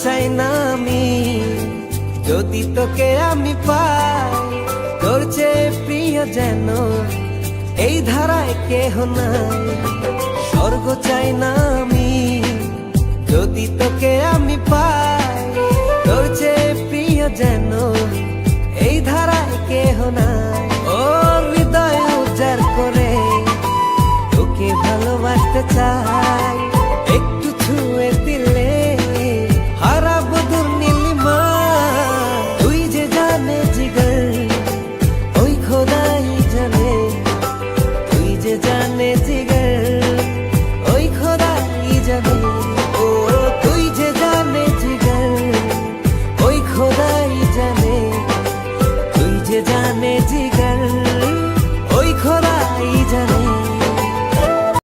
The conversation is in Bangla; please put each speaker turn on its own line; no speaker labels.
চাই না আমি যদি তোকে আমি পাই, তোর চেয়ে প্রিয় যেন এই ধারায় কেহ নাই। স্বর্গ চাই না আমি যদি তোকে আমি পাই, তোর চেয়ে প্রিয় যেন এই ধারায় কেহ নাই। ও হৃদয় উজাড় করে তোকে ভালোবাসতে চাই, একটু ছুঁয়ে দিলে হারাবো দূর নীলিমা। তুই যে জানে জিগর ওই খোদাই জানে, তুই যে জানে জিগর ওই খোদাই জানে। ও তুই যে জানে জিগর ওই খোদাই জানে, তুই যে জানে জিগর।